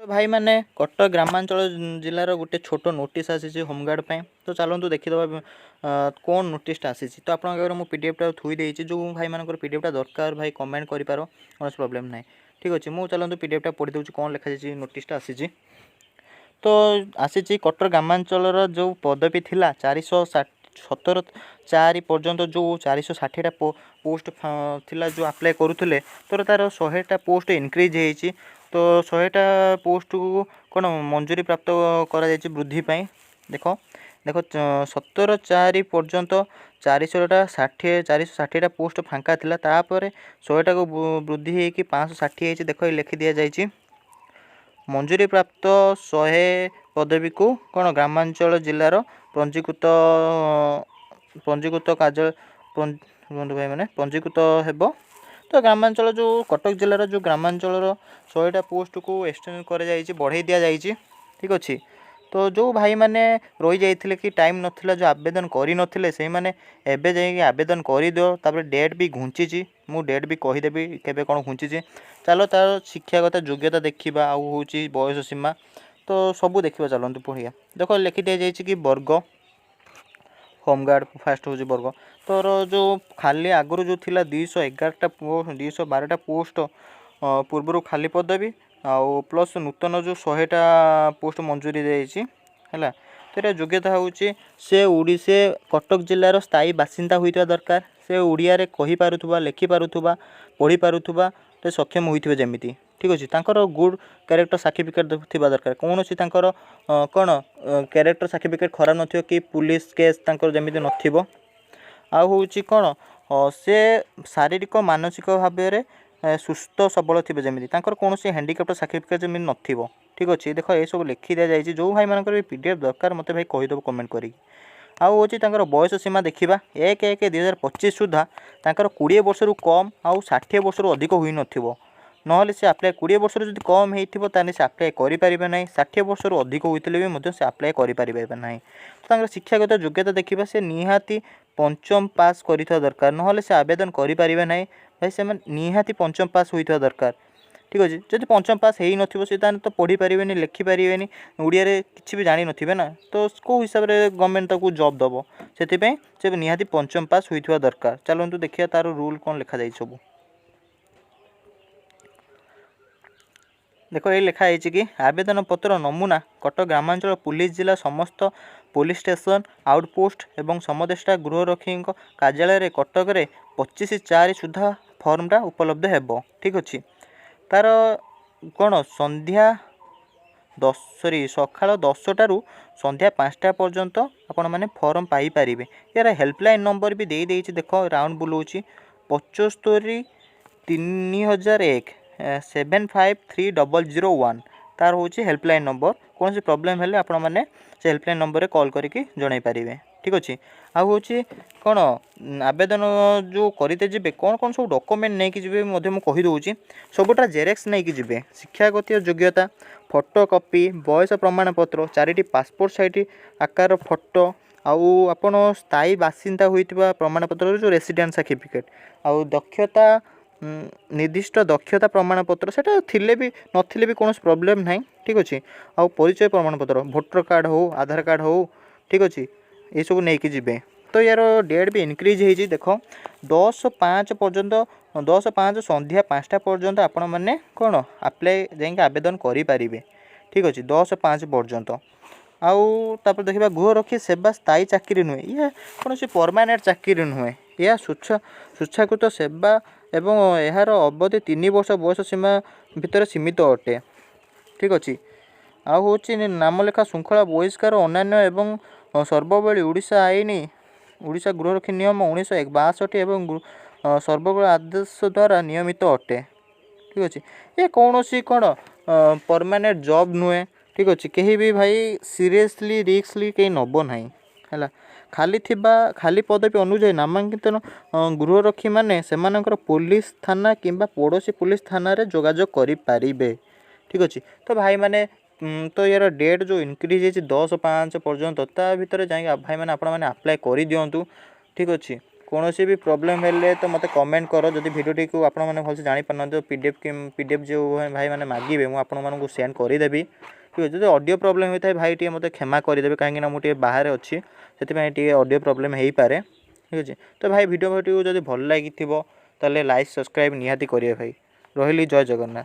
भाई मैंने कटक ग्रामांचल जिलार गोटे छोट नोटिस आसी होमगार्ड पे तो चलतु देखीदे कौन नोटिसटा आसी तो आपको मुझे पीडीएफटा थोई देती जो भाई मान पीडीएफटा दरकार भाई कमेंट कर कौन प्रोब्लेम ना ठीक अच्छे मुझे चलतु पीडीएफटा पढ़ी दूँ कौन लिखाई नोटिसटा आसी तो आसी कटक ग्रामांचल जो पदवी थी 417 पर्यंत जो 460टा पोस्ट थिला जो अप्लाई करुले तो तार 100टा पोस्ट इनक्रीज होती तो 100टा पोस्ट को कौन मंजूरी प्राप्त करा वृद्धि पाई देख देख 17/4 पर्यंत 460टा पोस्ट फांका थिला तापर 100टा को वृद्धि होगी 560 देख लिखि दि जाइए मंजूरी प्राप्त 100 पदवी को कौन ग्रामांचल जिलार पंजीकृत कार्य बंधु भाई मैंने पंजीकृत हेब तो ग्रामांचल जो कटक जिलार जो ग्रामांचल 100टा पोस्ट को एक्सटेंड कर बढ़ाई दि जाइए ठीक अच्छे तो जो भाई मैंने रही जाइए कि टाइम नाला जो आवेदन करते से मैंने एबे जाइए आवेदन करदियो तापर डेट भी घुंची मु डेट भी कहीदेवी केबे कौन घुंची चलो तार शिक्षागत योग्यता देखा आउ हूँ बयस सीमा तो सबू देखा चलते पढ़िया देख लिखि दि जाइए कि वर्ग होमगार्ड फास्ट हूँ वर्ग तोर जो खाली आगुरी जो थिला 211टा पोस्ट 212टा पोस्ट पूर्वर खाली पदवी आउ प्लस नूतन जो 100टा पोस्ट मंजूरी देती है तो ये योग्यता हूँ से से कटक जिलार स्थायी बासिंदा होता दरकार से ओडिया रे कहि पारुथुबा लिखि पारुथुबा पढ़ी पारुथुबा तो सक्षम होइथिबे जेमिति ठीक अच्छे तांकर गुड कैरेक्टर सर्टिफिकेट थिबा दरकार कौन सी तांकर कौन कैरेक्टर सर्टिफिकेट खराब नथिबो कि पुलिस केस तांकर जेमिति नथिबो आ होउची कौन से शारीरिक मानसिक भाव में सुस्थ सबल थे जमी कौन सी हैंडिकैप्ट सर्टिफिकेट जमी नथिबो ठीक अच्छे देख ये सब लिखि दि जाइए जो भाई मानकर पीडीएफ दरकार मत भाई कहीदेव कमेंट करी आउ हूँ बयस सीमा देखा 1/1/2025 सुधा 20 वर्ष रु कम आउ 60 वर्ष रु अधिक हुई नथिबो नहले से अप्लाई 20 वर्ष रु कम होइथिबो ताने से अप्लाई करि परिबे नै 60 वर्ष रु अधिक होइथिले भी मध्य से अप्लाई करि परिबे नै तो शिक्षागत योग्यता देखा से निहाती पंचम पास करिथा दरकार नहले से आवेदन करि परिबे नै भाई से निहाती पंचम पास होइथा दरकार ठीक अच्छे जब पंचम पास हो नथिबो से तो पढ़ी पारे लिखि पारे ओडिया रे किछि भी जानि नथिबे ना तो कौ हिसाब रे गवर्नमेंट ताकू जॉब दबो से निहाती पंचम पास होइथिबा दरकार चलंतु देखिया तार रूल कौन लिखा जाई सब देखो ये लिखा है कि आवेदन पत्र नमूना कटक ग्रामांचल पुलिस जिला समस्त पुलिस स्टेशन आउटपोस्ट एवं समदेष्टा गृहरक्षी कार्यालय कटक रे 25/4 सुधा फर्मटा उपलब्ध हेबो ठीक अच्छे तार कौन संध्या 10 सकाल 10टारू संध्या 5टा पर्यंत आपण मैंने फर्म पाई पारिबे यार हेल्पलाइन नंबर भी दे देइछि देखो राउंड बुलाऊँ 75 3001 753001 तार हूँ हेल्पलाइन नंबर कौन सी प्रोब्लेम हेल्ले आपण मैंने से हेल्पलाइन नंबर रे कॉल करके जणाई पारिबे ठीक अच्छे आ हूँ कौन आवेदन जो करते जी कौन कौन सब डॉक्यूमेंट नहीं कि मुझे कहीदे सबुटा जेरेक्स नहीं कि शिक्षागत योग्यता फोटोकॉपी बयस प्रमाणपत्र 4टी पासपोर्ट साइज आकार फोटो आउ आपण स्थायी बासिंदा होइतिबा प्रमाणपत्र जो रेसिडेंट सर्टिफिकेट आउ दक्षता निर्दिष्ट दक्षता प्रमाणपत्र सेटा थिले भी नथिले भी कौन प्रोब्लेम ना ठीक अच्छे आउ परिचय प्रमाणपत्र भोटर कार्ड हो आधार कार्ड हो ठीक अच्छे ये सब नहीं कि जी तो यार डेट भी इनक्रीज होती देख 10/5 पर्यंत 10/5 संध्या 5टा पर्यंत आपण मैंने कौन अप्लाई जाइए आवेदन करें ठीक अच्छे 10/5 पर्यंत आउ देखा गृहरक्षी सेवा स्थायी चाकरी नुहे या कौन सी परमानेंट चाकरी नुहे यह स्वेच्छाकृत सेवा एवं यार अवधि 3 वर्ष बयस सीमा भितर सीमित अटे ठीक अच्छे आ हूँ नामलेखा श्रृंखला बहिष्कार अन्य एवं सर्वबली ओडिशा आईन ओडिशा गृहरक्षी नियम 1962 एवं सर्वबल आदेश द्वारा नियमित अटे ठीक अच्छे ये कौन सी कौन परमानेंट जॉब नुहे ठीक अच्छे कहीं भी भाई सीरियसली रिस्कली कहीं नब ना है खाली पदवी अनुजाई नामांकित गृहरक्षी माने सेमानकर पुलिस थाना किंबा पड़ोसी पुलिस थाना रे जोगाजोग करि पारिबे ठीक अच्छे तो भाई माने तो यार डेट जो इनक्रीज है 10/5 पर्यंत ता भितर जाए भाई मैंने आपण मैंने अप्लाई कर दिंतु ठीक अच्छे कौन भी प्रॉब्लम हेल्ले तो मत कमेंट कर जदि भिडियोटी को आपण मैंने भलसे जापार तो पीडीएफ जो भाई मैंने मागे मुझे आपको सेंड करदेवि ठीक है। जो ऑडियो प्रॉब्लम होता है भाई टे मत क्षमा करदे कहीं मुझे बाहर अच्छी से ऑडियो प्रॉब्लम हो पारे ठीक अच्छे। तो भाई भिडियो जो भल लगी लाइक सब्सक्राइब निहाती करेंगे भाई। रही जय जगन्नाथ।